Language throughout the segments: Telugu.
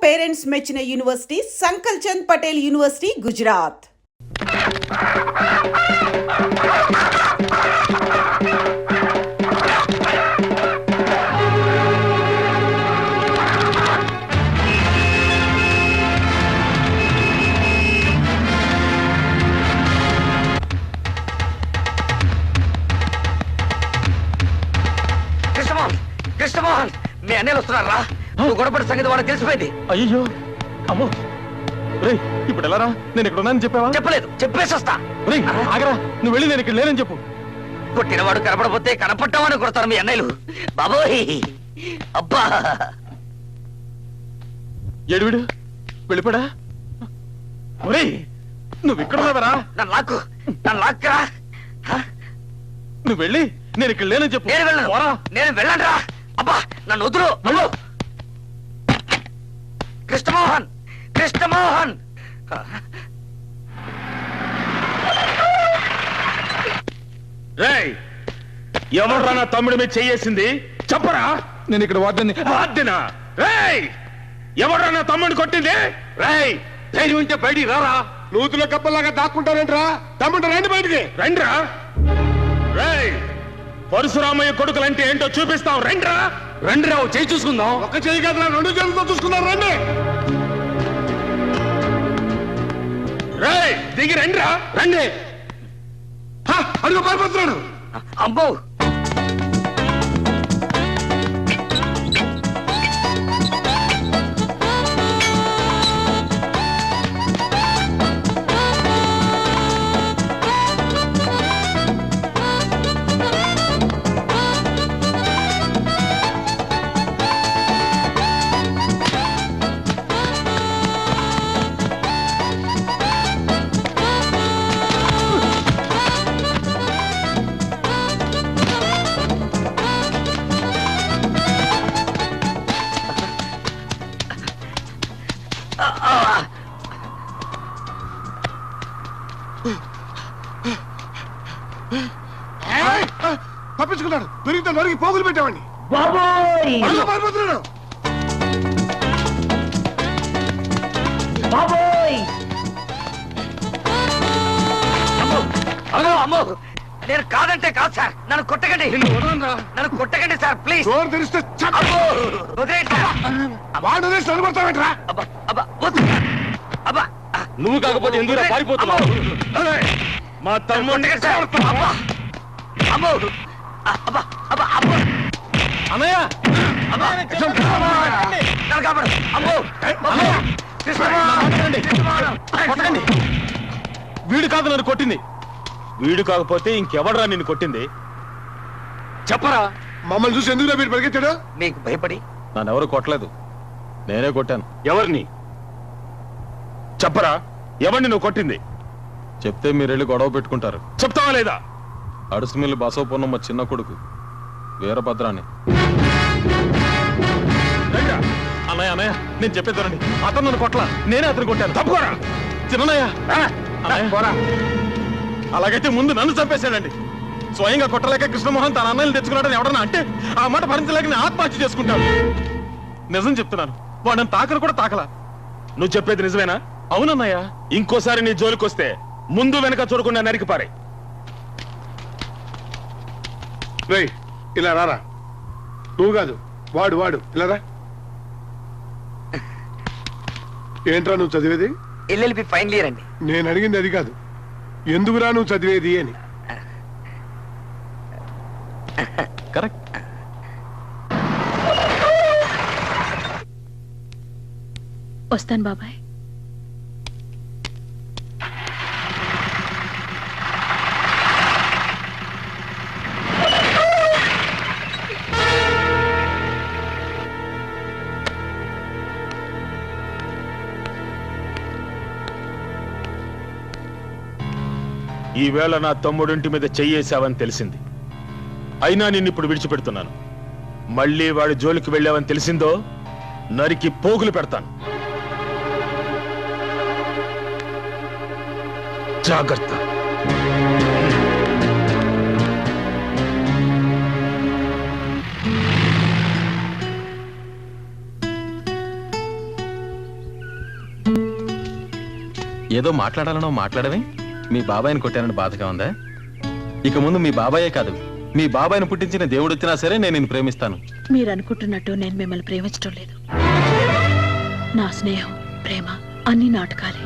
పేరెంట్స్ మెచ్చిన యూనివర్సిటీ సంకల్ చంద్ పటేల్ యూనివర్సిటీ గుజరాత్. కృష్ణమోహన్, మీ అన్నయ్యలు వస్తున్నారా? నువ్వు గొడవపడి సంగతి వాళ్ళకి తెలిసిపోయింది. అయ్యో అమ్మో, రేయ్ ఇప్పుడు ఎలారా? నేను ఇక్కడ ఉన్నానని చెప్పావా? చెప్పలేదు, చెప్పేసి వస్తా. రేయ్ ఆగరా, నువ్వు వెళ్ళి నేను ఇక్కడ లేనని చెప్పు. కొట్టినవాడు కనపడపోతే కనపడ్డామని కొడతారు మీ అన్నయ్యలు. బాబోయ్ అబ్బా, ఏడువిడు వెళ్ళిపోడా? ఒరేయ్ నువ్వు ఇక్కడ ఉన్నావరా? నన్ను లాక్కరా. నువ్వు వెళ్ళి నేను ఇక్కడ లేనని చెప్పు. నేను వెళ్ళండి రా. అబ్బా నన్ను వదులు. కృష్ణమోహన్, కృష్ణమోహన్. రేయ్ ఎవడ్రా నా తమ్ముడి మీద చెయ్యేసింది? చెప్పరా. నేను ఇక్కడ వాద్యనా? రేయ్ ఎవడ్రా నా తమ్ముడిని కొట్టింది? రేయ్ ధైర్యం ఉంటే బయటికి రారా. నూతుల కప్పలాగా దాక్కుంటారంట్రా. తమ్ముడు రండి బయటికి. రండిరా. రేయ్ పరశురామయ్య కొడుకులంటే ఏంటో చూపిస్తాం. రండిరా. రండి రావు, చేయి చూసుకుందాం. ఒక చేయి కదా, రెండు చేతులతో చూసుకుందాం. రండి. రేయ్ దిగి రండిరా. రండి. అడుగు పారిపోతున్నాడు. అబ్బో తప్పించుకున్నాడు. దొరికితే నరికి పోగులు పెట్టామండి. అమ్మో, నేను కాదంటే కాదు సార్. నన్ను కొట్టకండి, నన్ను కొట్టకండి సార్ ప్లీజ్. డోర్ తెరిస్తే నువ్వు కాకపోతే ఎందుకు పారిపోతున్నావు? మా తమ్ముడు అన్నయ్య వీడు కాదు నన్ను కొట్టింది. వీడు కాకపోతే ఇంకెవడరా నిన్ను కొట్టింది? చెప్పరా. మమ్మల్ని చూసి ఎందుకు మీరు పరిగెత్తాడు? మీకు భయపడి. నన్ను ఎవరు కొట్టలేదు, నేనే కొట్టాను. ఎవరిని చెప్పరా? ఎవరిని నువ్వు కొట్టింది? చెప్తే మీరు వెళ్ళి గొడవ పెట్టుకుంటారు. చెప్తావా లేదా? అడుసుమిల్లి బసవపూర్ణమ్మ చిన్న కొడుకు వీరభద్రాన్ని. అన్నయ్య అన్నయ్య నేను చెప్పేద్దరండి. అతను నన్ను కొట్ల, నేనే అతను కొట్టాను. తప్పుకోరా చిన్నయ్య. అలాగైతే ముందు నన్ను చంపేశాడండి. స్వయంగా కొట్టలేక కృష్ణమోహన్ తన అన్నయ్యలు తెచ్చుకున్నాడని ఎవడన్నా అంటే ఆ మాట భరించలేక నేను ఆత్మహత్య చేసుకుంటాను. నిజం చెప్తున్నాను, వాడిని తాకను కూడా తాకలా. నువ్వు చెప్పేది నిజమేనా? అవునన్నయ్య. ఇంకోసారి నీ జోలికొస్తే ముందు వెనక చూడకుండా నరికి పారే. రేయ్ ఇలా రారా. నువ్వు కాదు, వాడు ఇలా రా. ఏంట్రా నువ్వు చదివేది? ఎల్ఎల్బి ఫైనల్ ఇయర్ అండి. నేను అడిగింది అది కాదు, ఎందుకురా నువ్వు చదివేది అని. కరెక్ట్. వస్తాను బాబాయ్. ఈవేళ నా తమ్ముడింటి మీద చెయ్యేశావని తెలిసింది. అయినా నిన్నిప్పుడు విడిచిపెడుతున్నాను. మళ్ళీ వాడి జోలికి వెళ్ళావని తెలిసిందో నరికి పోగులు పెడతాను. జాగ్రత్త. ఏదో మాట్లాడాలనో మాట్లాడవే. మీ బాబాయిని కొట్టానని బాధగా ఉందా? ఇక ముందు మీ బాబాయే కాదు, మీ బాబాయిని పుట్టించిన దేవుడు వచ్చినా సరే నేను నిన్ను ప్రేమిస్తాను. మీరు అనుకుంటున్నట్టు నేను మిమ్మల్ని ప్రేమించడం లేదు. నా స్నేహం, ప్రేమ అన్ని నాటకాలే.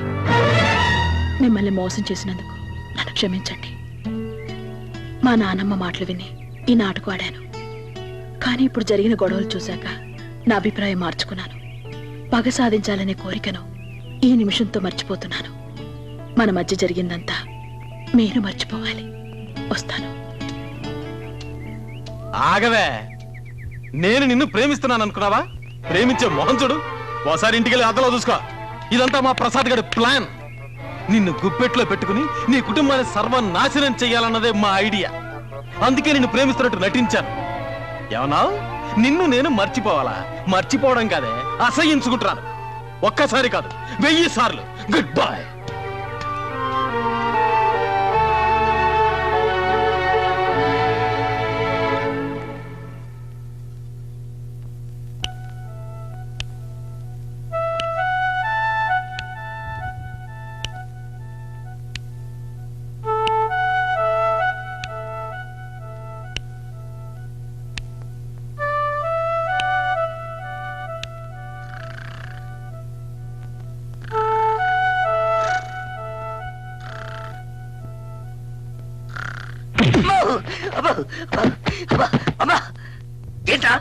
మిమ్మల్ని మోసం చేసినందుకు నన్ను క్షమించండి. మా నానమ్మ మాటలు విని ఈ నాటకం ఆడాను. కానీ ఇప్పుడు జరిగిన గొడవలు చూశాక నా అభిప్రాయం మార్చుకున్నాను. పగ సాధించాలనే కోరికను ఈ నిమిషంతో మర్చిపోతున్నాను. మన మధ్య జరిగిందంతా మీరు మర్చిపోవాలి. వస్తాను. ఆగవే, నేను నిన్ను ప్రేమిస్తున్నాను అనుకున్నావా? ప్రేమించే మొహం చూడు. ఓసారి ఇంటికెళ్ళి అద్దలో చూసుకో. ఇదంతా మా ప్రసాద్ గారి ప్లాన్. నిన్ను గుప్పెట్లో పెట్టుకుని నీ కుటుంబాన్ని సర్వనాశనం చెయ్యాలన్నదే మా ఐడియా. అందుకే నిన్ను ప్రేమిస్తున్నట్టు నటించాను. ఏమన్నావు? నిన్ను నేను మర్చిపోవాలా? మర్చిపోవడం కాదే, అసహించుకుంటున్నాను. ఒక్కసారి కాదు, 1000 సార్లు. Good bye. అమ్మా, ఏంట్రా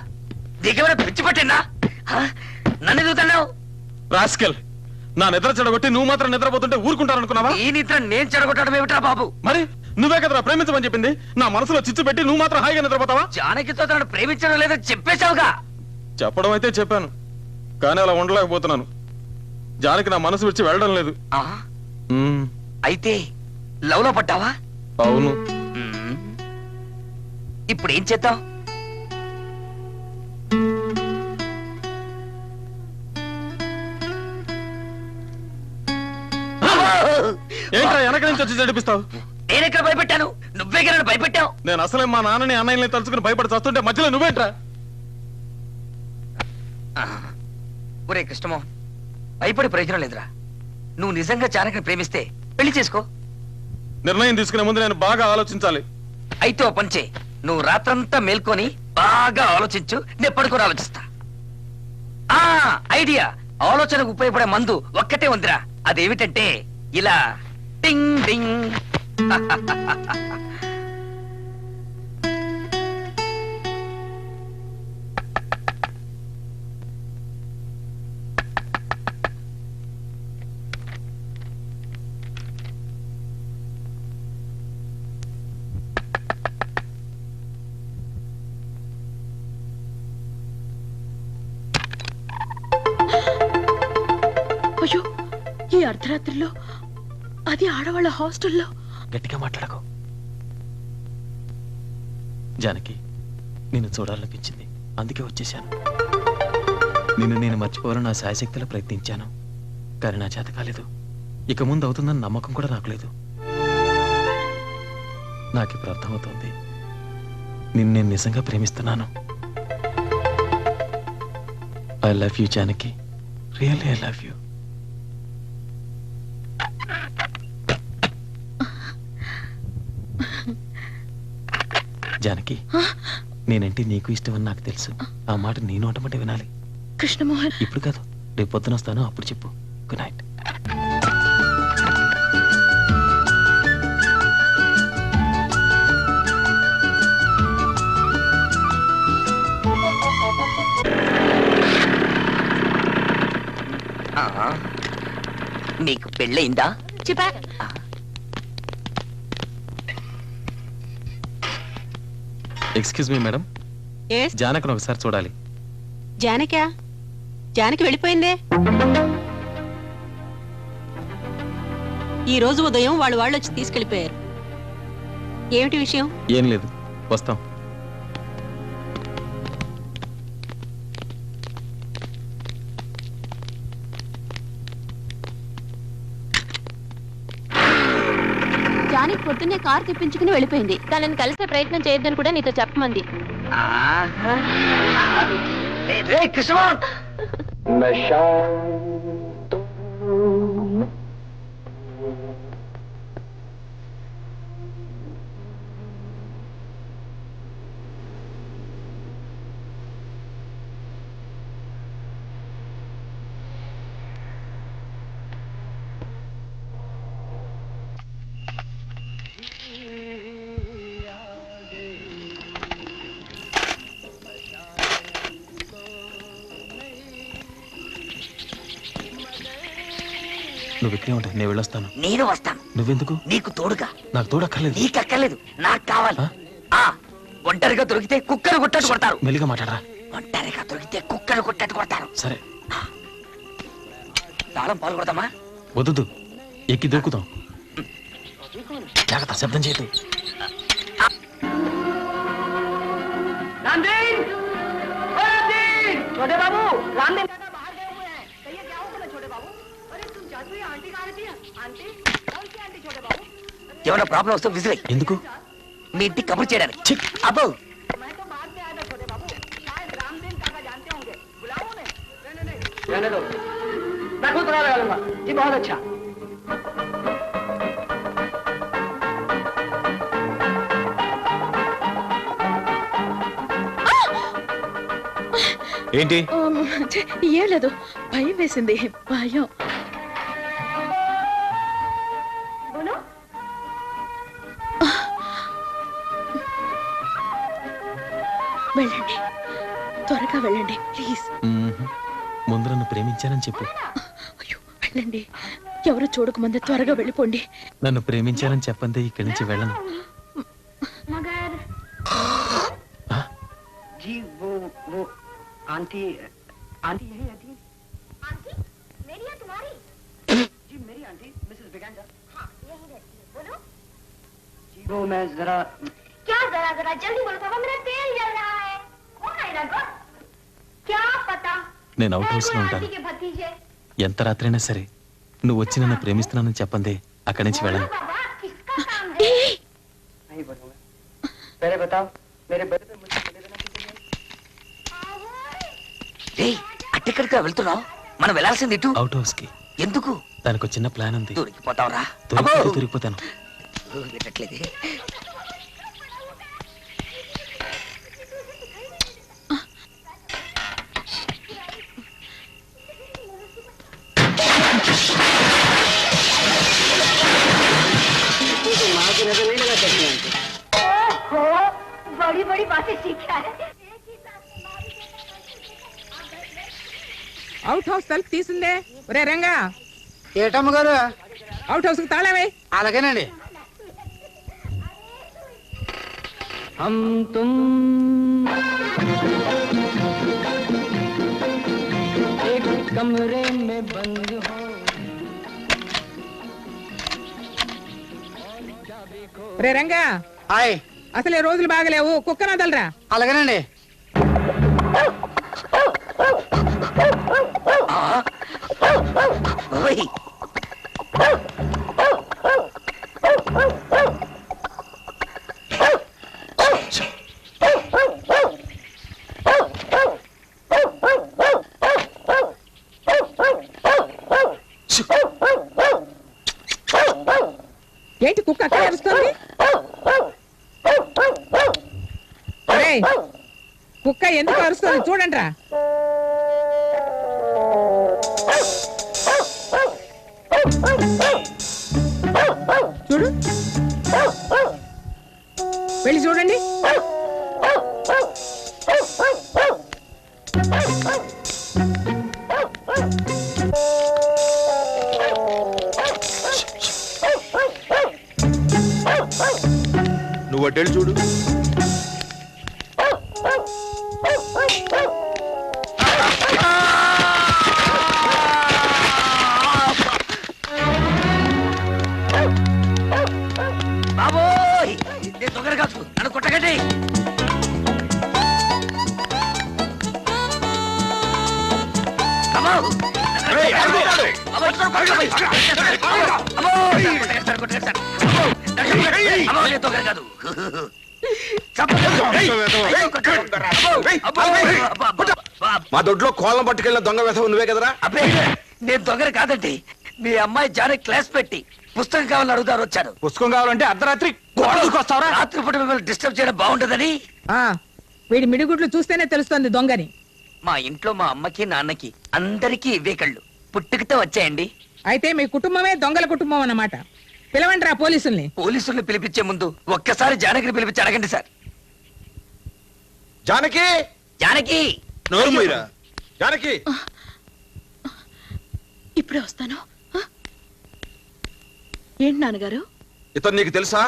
నీకేమైనా పిచ్చి పట్టిందా? నన్ను ఎదుగుతున్నావు? రాస్కెల్, నా నిద్ర చెడగొట్టి నువ్వు మాత్రం నిద్రపోతుంటే ఊరుకుంటారనుకున్నావా? ఈ నిద్ర నేను చెడగొట్టడం ఏమిట్రా బాబు? మరి నువ్వే కదరా ప్రేమించమని చెప్పింది. నా మనసులో చిచ్చు పెట్టి నువ్వు మాత్రం హాయిగా నిద్రపోతావా? జానకితో తనను ప్రేమించడం లేదని చెప్పేశావుగా. చెప్పడం అయితే చెప్పాను, కానీ అలా ఉండలేకపోతున్నాను. జానకి నా మనసు విడిచి వెళ్ళడం లేదు. అయితే లవ్ లో పడ్డావా? అవును. ఇప్పుడు ఏం చేద్దాం? ఏంట్రా వెనక నుంచి వచ్చి నడిపిస్తావు? నేనెక్కడ భయపెట్టాను? నువ్వే కదా భయపెట్టావు. నేను అసలే మా నాన్నని అన్నయ్యని తలుచుకుని భయపడి చస్తుంటే మధ్యలో నువ్వేంట్రా? ఒరే కృష్ణమోహన్, భయపడి ప్రయోజనం లేదురా. నువ్వు నిజంగా జానకిని ప్రేమిస్తే పెళ్లి చేసుకో. నిర్ణయం తీసుకునే ముందు నేను బాగా ఆలోచించాలి. అయితే ఓ పంచే, నువ్వు రాత్రంతా మేల్కొని బాగా ఆలోచించు, నేను పడుకొని ఆలోచిస్తా. ఐడియా! ఆలోచనకు ఉపయోగపడే మందు ఒక్కటే ఉందిరా. అదేమిటంటే ఇలా టింగ్ టింగ్. అయ్యో, ఈ అర్ధరాత్రిలో, అది ఆడవాళ్ళ హాస్టల్లో. గట్టిగా మాట్లాడకు. జానకి, నిన్ను చూడాలనిపించింది, అందుకే వచ్చేసాను. నిన్ను నేను మర్చిపోవాలని నా శాయశక్తిలో ప్రయత్నించాను, కానీ నా చేత కాలేదు. ఇక ముందు అవుతుందని నమ్మకం కూడా నాకు లేదు. నాకు ఇప్పుడు అర్థమవుతోంది, నిన్ను నేను నిజంగా ప్రేమిస్తున్నాను. I love you Janaki, really I love you. Janaki, నేనంటే నీకు ఇష్టమని నాకు తెలుసు. ఆ మాట నీ నోటమంటే వినాలి. కృష్ణమోహన్, ఇప్పుడు కాదు, రేపు పొద్దున వస్తాను, అప్పుడు చెప్పు. Good night. నీకు పెళ్ళయిందా? చెప్పా. ఎక్స్క్యూజ్ మీ మేడం, జానకిని ఒకసారి చూడాలి. జానకా? జానకి వెళ్ళిపోయిందే. ఈ రోజు ఉదయం వాళ్ళు వచ్చి తీసుకెళ్లిపోయారు. ఏమిటి విషయం? ఏం లేదు, వస్తాం. జానకి పొద్దున్నే కార్ తెప్పించుకుని వెళ్ళిపోయింది. తనని కలిసే ప్రయత్నం చేయొద్దని కూడా నీతో చెప్పమంది. నువ్వు ఇక్కడే ఉంటా, నేను వెళ్ళొస్తాను. నేను వస్తాను. నువ్వెందుకు? నీకు తోడుగా. నాకు తోడక్కర్లేదు. నీకు అక్కర్లేదు, నాకు కావాలి. ఆ? ఒంటరిగా దొరికితే కుక్కలు కొట్టట్టు కొడతారు. మెల్లిగా మాట్లాడరా. ఒంటరిగా దొరికితే కుక్కలు కొట్టట్టు కొడతారు. సరే. తాళం పాలు కొడతామా? వద్దు, ఎక్కి దొరుకుతాం. జాగ్రత్త, శబ్దం చేయదు. ఏమైనా ప్రాబ్లం వస్తే విజిల్. ఎందుకు? మీ ఇంటికి కబుర్ చేయడానికి. ఛీ! అబ్బో, ఏంటి? ఏం లేదు, భయం వేసింది. భయం. వెళ్ళండి, త్వరగా వెళ్ళండి ప్లీజ్. ముందు నన్ను ప్రేమించానని చెప్పు. అయ్యో వెళ్ళండి, ఎవరు చూడకముందే త్వరగా వెళ్ళిపోండి. నన్ను ప్రేమించానని చెప్పందే ఇక్కడి నుంచి వెళ్ళను. आंटी आंटी यही है जी। आंटी मेरी या तुम्हारी? जी मेरी आंटी मिसेस बिगांडा। हाँ यही रहती है, बोलो। जी वो मैं जरा। क्या जरा जरा जल्दी बोलो पापा, मेरा तेल जल रहा है। कौन आएगा गो? क्या पता। నేను అవుట్ హౌస్ లో ఉంటాను. आंटी के भतीजे। ఎంత రాత్రైనా సరే నువ్వు వచ్చి నన్ను ప్రేమిస్తున్నానని చెప్పందే అక్కడి నుంచి వెళ్ళను. बाबा किसका काम है? नहीं बोलूंगा। पहले बताओ मेरे बड़े पे मुझे चले देना किसी ने। అట్టెక్కడికి వెళ్తున్నావు? మనం వెళ్ళాల్సింది ఇటు. అవుట్ హౌస్ కి. ఎందుకు? దానికి ఒక చిన్న ప్లాన్ ఉంది. దొరికిపోతావురా? దొరికిపోతాను. వినట్లేదే. बड़ी बड़ी बातें सीखा है। అవుట్ హౌస్ తలుపు తీసిందే. ఒరే రంగా, ఏటమ్మ గారు? అవుట్ హౌస్ కి తాళమే. అలాగేనండి. हम तुम एक कमरे में बंद हो। ఒరే రంగా, హాయ్. అసలే రోజులు బాగలేవు, కుక్కన వదలరా. అలాగేనండి. ఏంటి కుక్క అక్కడ అరుస్తుంది? ఒరేయ్, కుక్క ఎందుకు అరుస్తుంది చూడండి రా. చూడు, వెళ్ళి చూడండి. నువ్వు అడ్డేళ్ళు చూడు. బాబోయ్, నేను దొంగలు కాదు, నన్ను కొట్టకండి. మా దొడ్లో కోళ్ళం పట్టుకెళ్ళిన దొంగ వేసవ నువ్వే కదరా? అబ్బే, నేను దొంగలు కాదండి. మీ అమ్మాయి జాని క్లాస్ పెట్టి పుస్తకం కావాలని అడుగుతారు వచ్చాను. పుస్తకం కావాలంటే అర్ధరాత్రి గోడలకు వస్తావరా? రాత్రిపూట మిమ్మల్ని డిస్టర్బ్ చేయడం బాగుంటుందని. ఆ వీడి మిడిగుడ్లు చూస్తేనే తెలుస్తుంది దొంగని. మా ఇంట్లో మా అమ్మకి నాన్నకి అందరికీ ఇవే కళ్ళు పుట్టుకతో వచ్చాయండి. అయితే మీ కుటుంబమే దొంగల కుటుంబం అన్నమాట. పిలవండి రా పోలీసుల్ని. పోలీసుల్ని పిలిపించే ముందు ఒక్కసారి జానకిని పిలిపించి అడగండి సార్. జానకి, జానకి, నోరు మూయరా. జానకి, ఇప్పుడే వస్తాను. ఏంటి నాన్నగారు? ఇతను నీకు తెలుసా?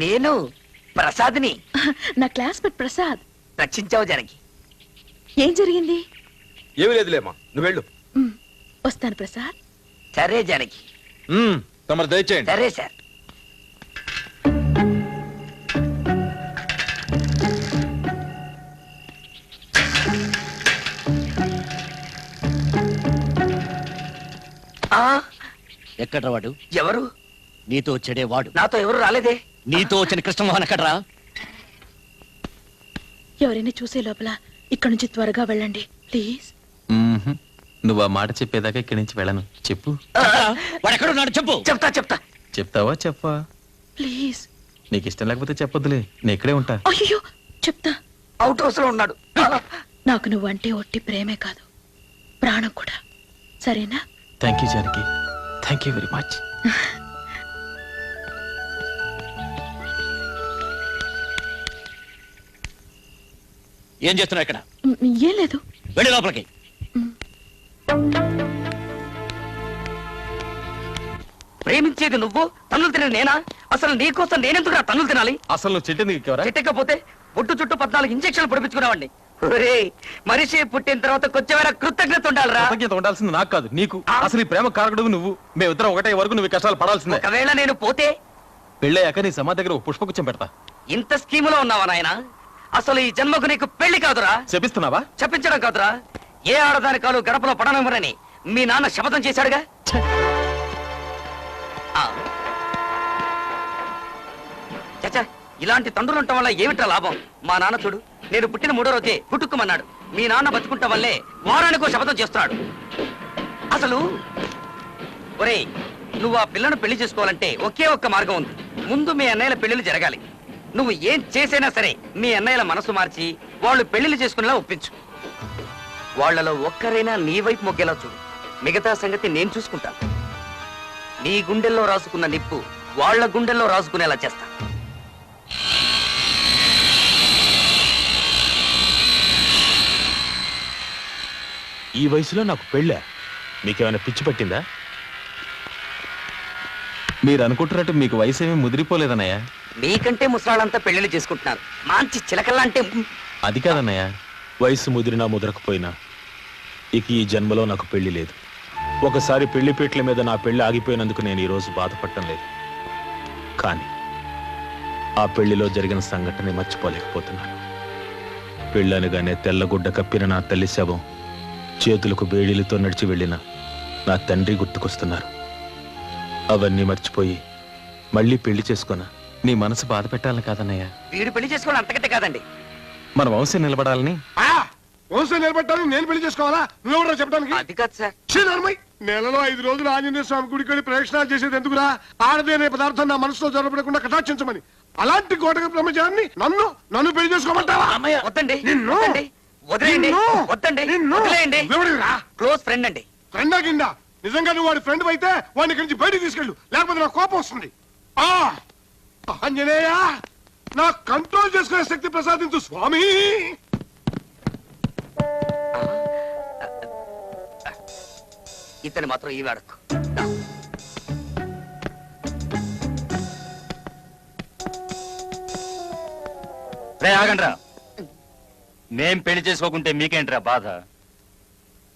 నేను ప్రసాద్ని. నా క్లాస్మేట్ ప్రసాద్. రక్షించావు జానకి. ఏం జరిగింది? ఏమీ లేదులేమ్మా, నువ్వు వెళ్ళు. వస్తాను ప్రసాద్. సరే జానకి. తమరు దయచేయండి. సరే సార్. ఎక్కడ్రా వాడు? ఎవరు? నీతో వచ్చాడే వాడు. నాతో ఎవరు రాలేదే. నీతో వచ్చిన కృష్ణమోహన్ ఎక్కడ్రా? ఎవరైనా చూసే లోపల ఇక్కడ నుంచి త్వరగా వెళ్ళండి ప్లీజ్. నువ్వు ఆ మాట చెప్పేదాకా ఇక్కడి నుంచి వెళ్ళను. చెప్పు. వాడు ఎక్కడున్నాడు చెప్పు. చెప్తా. చెప్తావా? చెప్పా. ప్లీజ్. నీకు ఇష్టం లేకపోతే చెప్పొద్దులే, నేను ఇక్కడే ఉంటా. అయ్యో చెప్తా. అవుట్ హౌస్ లో ఉన్నాడు. నాకు నువ్వంటే ఒట్టి ప్రేమే కాదు, ప్రాణం కూడా. సరేనా? Thank you Janaki, thank you very much. ఏం చేస్తున్నావు ఇక్కడ? ఏం లేదు. వెళ్ళి లోపలికి. ప్రేమించేది నువ్వు, తన్నులు తినేది నేనా? అసలు నీకోసం నేనెందుకు తన్నులు తినాలి? అసలు నువ్వు చెట్టెందుకు ఎక్కావురా? చెట్టకపోతే బొట్టు చుట్టూ 14 ఇంజక్షన్లు పొడిపించుకున్నావండి. మనిషి పుట్టిన తర్వాత కొంచెమైనా కృతజ్ఞత ఉండాలిరా. కృతజ్ఞత ఉండాల్సింది నాకు కాదు, నీకు. అసలు ఈ ప్రేమ కారకుడు నువ్వు. మేమిద్దరం ఒకటే వరకు నువ్వు కష్టాలు పడాల్సిందే. ఒకవేళ నేను పోతే పెళ్ళయ్యాక నీ సమాధి దగ్గర ఒక పుష్పగుచ్చం పెడతా. ఇంత స్కీములో ఉన్నావా నాయన? అసలు ఈ జన్మకు నీకు పెళ్లి కాదురా. చెప్పిస్తున్నావా? చెప్పించడం కాదురా, ఏ ఆడదాని కాలు గడపలో పడనివ్వరని మీ నాన్న శపథం చేశాడుగా. చచ్చా, ఇలాంటి తండ్రులు ఉండటం వల్ల ఏమిటా లాభం? మా నాన్న చూడు, నేను పుట్టిన 3వ రోజే పుట్టుకోమన్నాడు. మీ నాన్న బతుకుంటం వల్లే వారానికో శపథం చేస్తున్నాడు. అసలు ఒరేయ్, నువ్వు ఆ పిల్లను పెళ్లి చేసుకోవాలంటే ఒకే ఒక్క మార్గం ఉంది. ముందు మీ అన్నయ్యల పెళ్లిళ్ళు జరగాలి. నువ్వు ఏం చేసైనా సరే మీ అన్నయ్యల మనసు మార్చి వాళ్ళు పెళ్లిళ్ళు చేసుకునేలా ఒప్పించు. వాళ్లలో ఒక్కరైనా నీ వైపు మొగ్గేలా చూడు. మిగతా సంగతి నేను చూసుకుంటాను. నీ గుండెల్లో రాసుకున్న నిప్పు వాళ్ళ గుండెల్లో రాసుకునేలా చేస్తా. ఈ వయసులో నాకు పెళ్ళా? మీకేమైనా పిచ్చి పట్టిందా? మీరు అనుకుంటున్నట్టు మీకు వయసు ఏమీ ముదిరిపోలేదన్నయ్య. మీకంటే ముసలాళ్ళంతా పెళ్లిళ్ళు చేసుకుంటున్నారు. మంచి చిలకల్లా అంటే అది కాదన్నయ్య. వయసు ముదిరినా ముదరకపోయినా ఇక ఈ జన్మలో నాకు పెళ్లి లేదు. ఒకసారి పెళ్లిపేట్ల మీద నా పెళ్లి ఆగిపోయినందుకు నేను ఈరోజు బాధపడటం లేదు. కానీ ఆ పెళ్లిలో జరిగిన సంఘటన మర్చిపోలేకపోతున్నాను. పెళ్ళనగానే తెల్లగుడ్డ కప్పిన నా తల్లి శవం, చేతులకు బేడీలతో నడిచి వెళ్ళిన నా తండ్రి గుర్తుకొస్తున్నారు. అవన్నీ మర్చిపోయి మళ్ళీ పెళ్లి చేసుకున్నా. నీ మనసు బాధ పెట్టాలని కాదన్నయ్య, వీడు పెళ్లి చేసుకోవడం అంతకంటే కాదండి. మన వంశం నిలబడాలని. వంశం నిలబెట్టాలని నేను పెళ్లి చేసుకోవాలా? నువ్వెవరో చెప్పడానికి? అది కాదు సార్. నెలలో 5 రోజులు ఆంజనేయ స్వామి గుడికి వెళ్ళి ప్రదక్షిణాలు చేసేది ఎందుకురా? ఆడది అనే పదార్థం నా మనసులో జరపడకుండా కటాక్షించమని. అలాంటి గోటక బ్రహ్మచారిని నన్ను పెళ్లి చేసుకోమంటావా? వద్దండి, నిన్ను వద్దండి, వదిలేయండి, నిన్ను వద్దండి, నిన్ను వదిలేయండి. ఎవడిరా? క్లోజ్ ఫ్రెండ్ అండి. ఫ్రెండా కింద? నిజంగా నువ్వు వాడి ఫ్రెండ్ అయితే వాడిని ఇక్కడి నుంచి బయటికి తీసుకెళ్ళు, లేకపోతే నాకు కోపం వస్తుంది. ఆంజనేయ, నా కంట్రోల్ చేసుకునే శక్తి ప్రసాదించు స్వామి. ఇతను మాత్రం ఈ వాడకు. రే ఆగండ్రా. మేం పెళ్లి చేసుకోకుంటే మీకేంట్రా బాధ?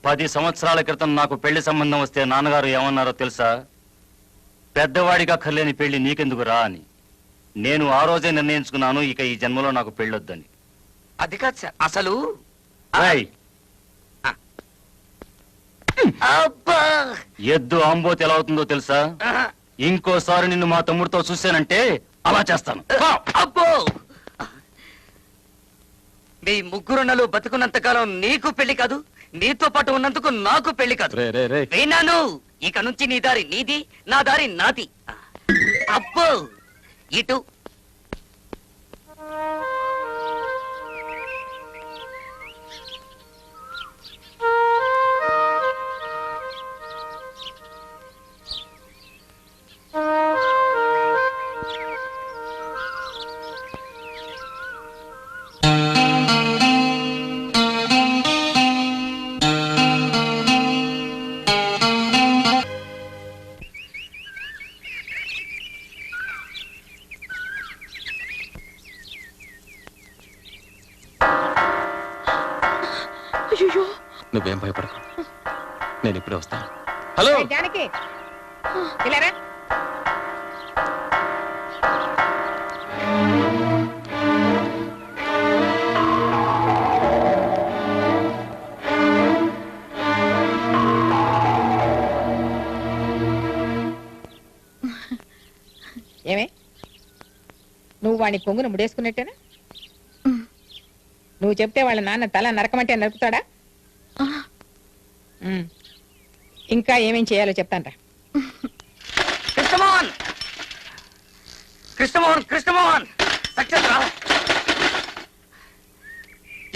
10 సంవత్సరాల క్రితం నాకు పెళ్లి సంబంధం వస్తే నాన్నగారు ఏమన్నారో తెలుసా? పెద్దవాడిగా అక్కర్లేని పెళ్లి నీకెందుకు రా అని. నేను ఆ రోజే నిర్ణయించుకున్నాను, ఇక ఈ జన్మలో నాకు పెళ్ళొద్దని. అది కాదు సార్. అసలు ఎద్దు ఆంబోతి ఎలా అవుతుందో తెలుసా? ఇంకోసారి నిన్ను మా తమ్ముడితో చూశానంటే అలా చేస్తాను. అబ్బో, మీ ముగ్గురున్నలు బతుకున్నంత కాలం నీకు పెళ్లి కాదు, నీతో పాటు ఉన్నందుకు నాకు పెళ్లి కాదు. విన్నాను. ఇక నుంచి నీ దారి నీది, నా దారి నాది. అబ్బో, ఇటు. నేను ఇప్పుడే వస్తాను. హలో ఏయ్, జానకి ఇలా రా. ఏమే నువ్వు వాడిని కొంగును ముడేసుకున్నట్టేనా? నువ్వు చెప్తే వాళ్ళ నాన్న తల నరకమంటే నరుకుతాడా? ఉమ్. ఇంకా ఏమేం చేయాలో చెప్తాను రా. కృష్ణమోహన్ కృష్ణమోహన్ కృష్ణమోహన్ సక్సెస్ రా.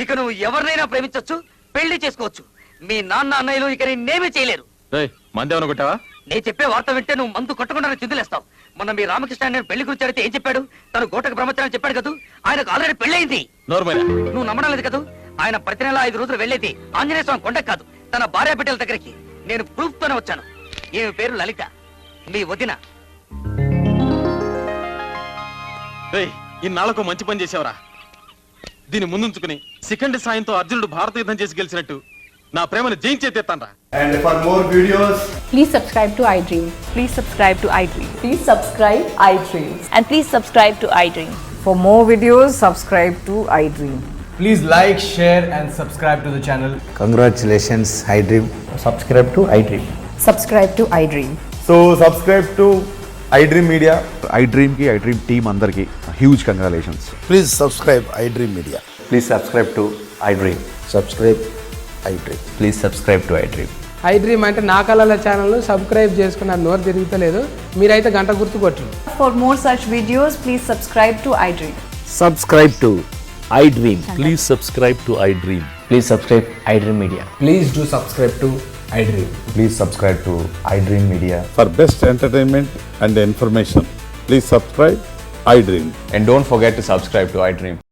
ఇక నువ్వు ఎవరినైనా ప్రేమించొచ్చు, పెళ్లి చేసుకోవచ్చు. మీ నాన్న అన్నయ్యలు ఇక నేనేమీ చేయలేరు. రేయ్, మందేమన్నా కొట్టావా? నేను చెప్పే వార్త వింటే నువ్వు మందు కొట్టకుండా చిందులేస్తావు. మొన్న మీ రామకృష్ణ నేను పెళ్లి గురించి అడిగితే ఏం చెప్పాడు? తను గోటక బ్రహ్మచారం చెప్పాడు కదా, ఆయనకు ఆల్రెడీ పెళ్ళయింది. నోర్మైనా నువ్వు నమ్మడం లేదు కదా. ఆయన ప్రతి నెల 5 రోజులు వెళ్ళేది ఆంజనేయ స్వామి కొండకు కాదు, తన భార్య బిడ్డల దగ్గరికి. నేను ప్రూఫ్ తోనే వచ్చాను. ఈమె పేరు లలిత, మీ వదిన. రేయ్, ఇన్నాళ్లకు మంచి పని చేసావురా. దీన్ని ముందుంచుకుని శిఖండి సాయంతో అర్జునుడు భారత యుద్ధం చేసి గెలిచినట్టు నా ప్రేమను జయించే తీస్తానరా. And for more videos, Please subscribe to iDream. Please subscribe to iDream. Please subscribe iDream. And please subscribe to iDream. For more videos, subscribe to iDream. please like, share and subscribe to the channel. Congratulations, iDream. Subscribe to iDream. Subscribe to iDream. So subscribe to iDream Media. iDream ki iDream team andarki huge congratulations. Please subscribe iDream Media. Please subscribe to iDream. Subscribe iDream. Please subscribe to iDream. iDream అంటే నా కళల ఛానల్ సబ్స్క్రైబ్ చేసుకున్న నోరు తిరుగుతలేదు. మీరైతే గంట గుర్తు కొట్టండి. For more such videos, please subscribe to iDream. Subscribe to iDream. Please subscribe to iDream. Please subscribe iDream Media. Please do subscribe to iDream. Please subscribe to iDream Media. For best entertainment and information, please subscribe iDream. And don't forget to subscribe to iDream.